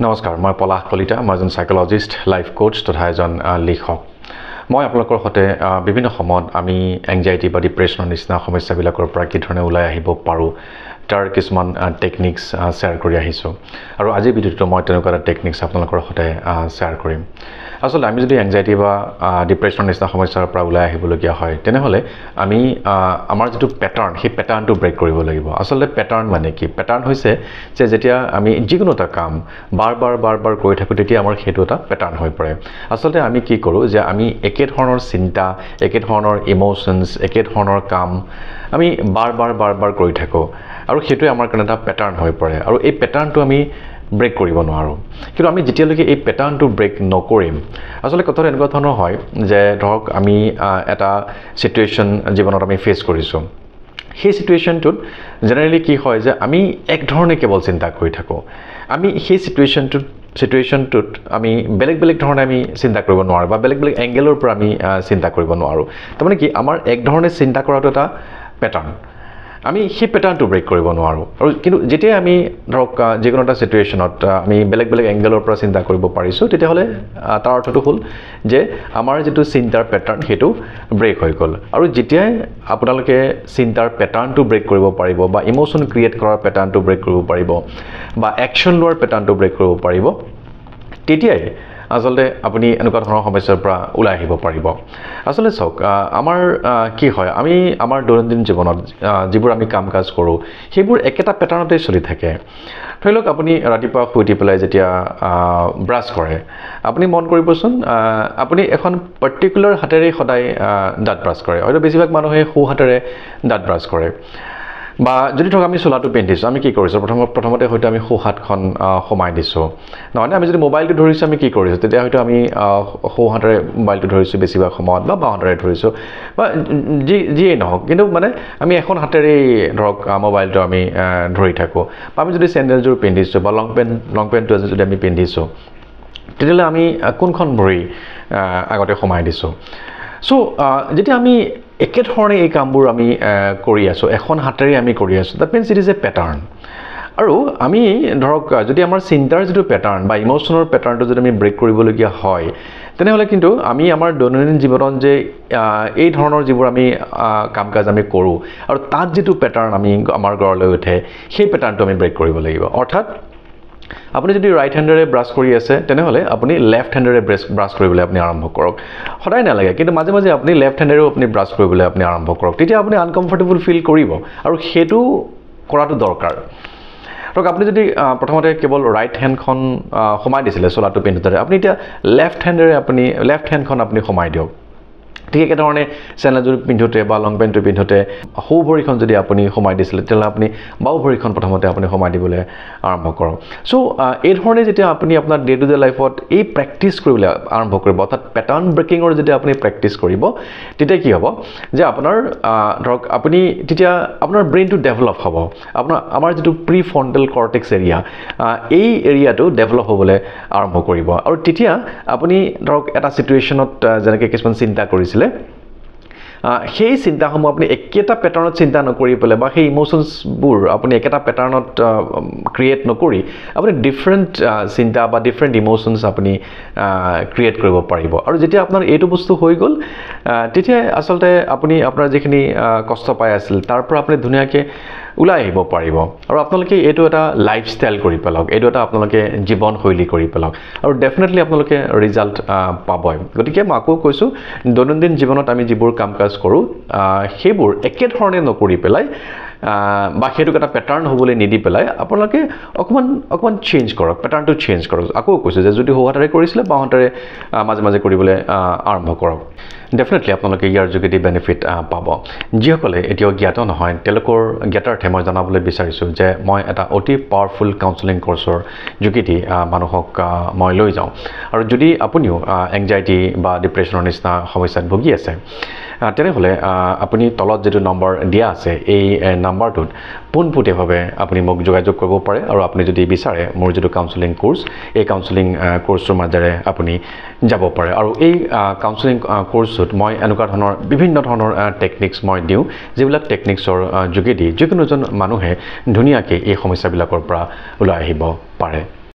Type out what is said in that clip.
নমস্কাৰ মই পলাশ কলিতা মই এজন সাইকোলজিষ্ট লাইফ কোচ তথা এজন লিখক মই আপোনালোকৰ সৈতে বিভিন্ন সময়ত আমি এংজাইটি বা ডিপ্ৰেছনৰ নিচিনা সমস্যাবিলাকৰ পৰা কি ধৰণে ওলাই আহিব পাৰোঁ তাৰ কিছুমান টেকনিক্স শ্বেয়াৰ কৰি আহিছোঁ আৰু আজি ভিডিঅ'টো মই তেনেকুৱা এটা টেকনিক্স আপোনালোকৰ সৈতে শ্বেয়াৰ কৰিম আসলে আমি যদি এংজাইটি বা ডিপ্ৰেছনৰ নিচিনা সমস্যাৰ পৰা ওলাই আহিবলগীয়া হয় তেনেহ'লে আমি আমাৰ যেটো প্যাটাৰ্ন সেই প্যাটাৰ্নটো ব্ৰেক কৰিব লাগিব আসলে প্যাটাৰ্ন মানে কি প্যাটাৰ্ন হৈছে যে যেতিয়া আমি যিকোনো এটা কাম বাৰ কৰি থাকোঁ তেতিয়া আমাৰ সেইটো এটা প্যাটাৰ্ন হৈ পৰে আসলে আমি কি কৰোঁ যে আমি একে ধৰণৰ চিন্তা একে ধৰণৰ ইমোশনছ একে ধৰণৰ কাম আমি বাৰ কৰি থাকোঁ আৰু সেইটোৱে আমাৰ কাৰণে এটা প্যাটাৰ্ন হৈ পৰে আৰু এই প্যাটাৰ্নটো আমি ব্ৰেক কৰিব নোৱাৰোঁ কিন্তু আমি যেতিয়ালৈকে এই প্যাটাৰ্নটো ব্ৰেক নকৰিম আসলে কথাটো এনেকুৱা ধৰণৰ হয় যে ধৰক আমি এটা সিচুৱেশ্যন জীৱনত আমি ফেচ কৰিছোঁ সেই সিচুৱেশ্যনটোত জেনেৰেলি কি হয় যে আমি এক ধৰণে কেৱল চিন্তা কৰি থাকোঁ আমি সেই সিচুৱেশ্যনটোত আমি বেলেগ ধৰণে আমি চিন্তা কৰিব নোৱাৰোঁ বা বেলেগ এংগেলৰ পৰা আমি চিন্তা কৰিব নোৱাৰোঁ তাৰমানে কি আমাৰ এক ধৰণে চিন্তা কৰাটো এটা প্যাটাৰ্ন আমি সেই প্যাটাৰ্নটো ব্ৰেক কৰিব নোৱাৰোঁ আৰু কিন্তু যেতিয়া আমি ধৰক যিকোনো এটা সিচুৱেশ্যনত আমি বেলেগ এংগেলৰ পৰা চিন্তা কৰিব পাৰিছোঁ তেতিয়াহ'লে তাৰ অৰ্থটো হ'ল যে আমাৰ যেটো চিন্তাৰ প্যাটাৰ্ন সেইটো ব্ৰেক হৈ গ'ল আৰু যেতিয়াই আপোনালোকে চিন্তাৰ প্যাটাৰ্নটো ব্ৰেক কৰিব পাৰিব বা ইমোশন ক্ৰিয়েট কৰাৰ প্যাটাৰ্নটো ব্ৰেক কৰিব পাৰিব বা একশ্যন লোৱাৰ প্যাটাৰ্নটো ব্ৰেক কৰিব পাৰিব তেতিয়াই আসলে আপুনি এনেকুৱা ধৰণৰ সমস্যাৰ পৰা ওলাই আহিব পাৰিব আসলে চাওক আমাৰ কি হয় আমি আমাৰ দৈনন্দিন জীৱনত যিবোৰ আমি কাম কাজ কৰোঁ সেইবোৰ একেটা প্যাটাৰ্নতে চলি থাকে ধৰি লওক আপুনি ৰাতিপুৱা শুই উঠি পেলাই যেতিয়া ব্ৰাছ কৰে আপুনি মন কৰিবচোন আপুনি এখন পাৰ্টিকুলাৰ হাতেৰে সদায় দাঁত ব্ৰাছ কৰে হয়তো বেছিভাগ মানুহে সোঁ হাতেৰে দাঁত ব্ৰাছ কৰে বা যদি ধৰক আমি চোলাটো পিন্ধিছোঁ আমি কি কৰিছোঁ প্ৰথমতে হয়তো আমি সোঁ হাতখন সোমাই দিছোঁ নহয়নে আমি যদি মোবাইলটো ধৰিছোঁ আমি কি কৰিছোঁ তেতিয়া হয়তো আমি সোঁ হাতেৰে মোবাইলটো ধৰিছোঁ বেছিভাগ সময়ত বা বাওঁ হাতেৰে ধৰিছোঁ বা যিয়েই নহওক কিন্তু মানে আমি এখন হাতেৰেই ধৰক মোবাইলটো আমি ধৰি থাকোঁ বা আমি যদি চেণ্ডেলযোৰ পিন্ধিছোঁ বা লং পেণ্টটো যদি আমি পিন্ধিছোঁ তেতিয়াহ'লে আমি কোনখন ভৰি আগতে সোমাই দিছোঁ সো যেতিয়া আমি একে ধৰণে এই কামবোৰ আমি কৰি আছোঁ এখন হাতেৰে আমি কৰি আছোঁ that means it is a pattern আৰু আমি ধৰক যদি আমাৰ চিন্তাৰ যেটো প্যাটাৰ্ন বা ইমোশনৰ প্যাটাৰ্নটো যদি আমি ব্ৰেক কৰিবলগীয়া হয় তেনেহ'লে কিন্তু আমি আমাৰ দৈনন্দিন জীৱনত যে এই ধৰণৰ যিবোৰ আমি কাম কাজ আমি কৰোঁ আৰু তাত যেটো প্যাটাৰ্ন আমি আমাৰ গঢ়লৈ উঠে সেই প্যাটাৰ্নটো আমি ব্ৰেক কৰিব লাগিব অৰ্থাৎ আপুনি যদি ৰাইট হেণ্ডেৰে ব্ৰাছ কৰি আছে তেনেহ'লে আপুনি লেফট হেণ্ডেৰে ব্ৰাছ কৰিবলৈ আপুনি আৰম্ভ কৰক সদায় নালাগে কিন্তু মাজে আপুনি লেফট হেণ্ডেৰেও আপুনি ব্ৰাছ কৰিবলৈ আপুনি আৰম্ভ কৰক তেতিয়া আপুনি আনকমফৰ্টেবল ফিল কৰিব আৰু সেইটো কৰাটো দৰকাৰ ধৰক আপুনি যদি প্ৰথমতে কেৱল ৰাইট হেণ্ডখন সোমাই দিছিলে চোলাটো পিন্ধোতে আপুনি এতিয়া লেফট হেণ্ডখন আপুনি সোমাই দিয়ক ঠিক একেধৰণে চেণ্ডেলযোৰ পিন্ধোতে বা লং পেণ্টটো পিন্ধোতে সোঁ ভৰিখন যদি আপুনি সোমাই দিছিলে তেতিয়াহ'লে আপুনি বাওঁ ভৰিখন প্ৰথমতে আপুনি সোমাই দিবলৈ আৰম্ভ কৰক সো এই ধৰণে যেতিয়া আপুনি আপোনাৰ ডে টু ডে লাইফত এই প্ৰেক্টিছ কৰিবলৈ আৰম্ভ কৰিব অৰ্থাৎ প্যাটাৰ্ন ব্ৰেকিঙৰ যেতিয়া আপুনি প্ৰেক্টিছ কৰিব তেতিয়া কি হ'ব যে আপোনাৰ ধৰক আপুনি তেতিয়া আপোনাৰ ব্ৰেইনটো ডেভেলপ হ'ব আমাৰ যেটো প্ৰি ফ্ৰণ্টেল কৰ্টেক্স এৰিয়া এই এৰিয়াটো ডেভেলপ হ'বলৈ আৰম্ভ কৰিব আৰু তেতিয়া আপুনি ধৰক এটা সিচুৱেশ্যনত যেনেকৈ কিছুমান চিন্তা কৰিছিলে সেই চিন্তাসমূহ আপুনি একেটা প্যাটাৰ্নত চিন্তা নকৰি পেলাই বা সেই ইমোশনছবোৰ আপুনি একেটা প্যাটাৰ্নত ক্ৰিয়েট নকৰি আপুনি ডিফাৰেণ্ট চিন্তা বা ডিফাৰেণ্ট ইমোশনছ আপুনি ক্ৰিয়েট কৰিব পাৰিব আৰু যেতিয়া আপোনাৰ এইটো বস্তু হৈ গ'ল তেতিয়া আচলতে আপুনি আপোনাৰ যিখিনি কষ্ট পাই আছিল তাৰ পৰা আপুনি ধুনীয়াকৈ ওলাই আহিব পাৰিব আৰু আপোনালোকে এইটো এটা লাইফষ্টাইল কৰি পেলাওক এইটো এটা আপোনালোকে জীৱনশৈলী কৰি পেলাওক আৰু ডেফিনেটলি আপোনালোকে ৰিজাল্ট পাবই গতিকে মই আকৌ কৈছোঁ দৈনন্দিন জীৱনত আমি যিবোৰ কাম কাজ কৰোঁ সেইবোৰ একে ধৰণে নকৰি পেলাই বা সেইটোক এটা প্যাটাৰ্ন হ'বলৈ নিদি পেলাই আপোনালোকে অকণমান চেঞ্জ কৰক প্যাটাৰ্নটো চেঞ্জ কৰক আকৌ কৈছোঁ যে যদি সোঁ হাতেৰে কৰিছিলে বাওঁ হাতেৰে মাজে কৰিবলৈ আৰম্ভ কৰক ডেফিনেটলি আপোনালোকে ইয়াৰ যোগেদি বেনিফিট পাব যিসকলে এতিয়াও জ্ঞাত নহয় তেওঁলোকৰ জ্ঞাতাৰ্থে মই জনাবলৈ বিচাৰিছোঁ যে মই এটা অতি পাৱাৰফুল কাউন্সেলিং কোৰ্চৰ যোগেদি মানুহক মই লৈ যাওঁ আৰু যদি আপুনিও এংজাইটি বা ডিপ্ৰেছনৰ নিচিনা সমস্যাত ভুগি আছে তেনেহ'লে আপুনি তলত যেটো নম্বৰ দিয়া আছে এই নাম্বাৰটোত পোনপটীয়াভাৱে আপুনি মোক যোগাযোগ কৰিব পাৰে আৰু আপুনি যদি বিচাৰে মোৰ যেটো কাউন্সেলিং কোৰ্চ এই কাউন্সেলিং কোৰ্চৰ মাজেৰে আপুনি যাব পাৰে আৰু এই কাউন্সেলিং কোৰ্চত মই এনেকুৱা ধৰণৰ বিভিন্ন ধৰণৰ টেকনিক্স মই দিওঁ যিবিলাক টেকনিক্সৰ যোগেদি যিকোনো এজন মানুহে ধুনীয়াকৈ এই সমস্যাবিলাকৰ পৰা ওলাই আহিব পাৰে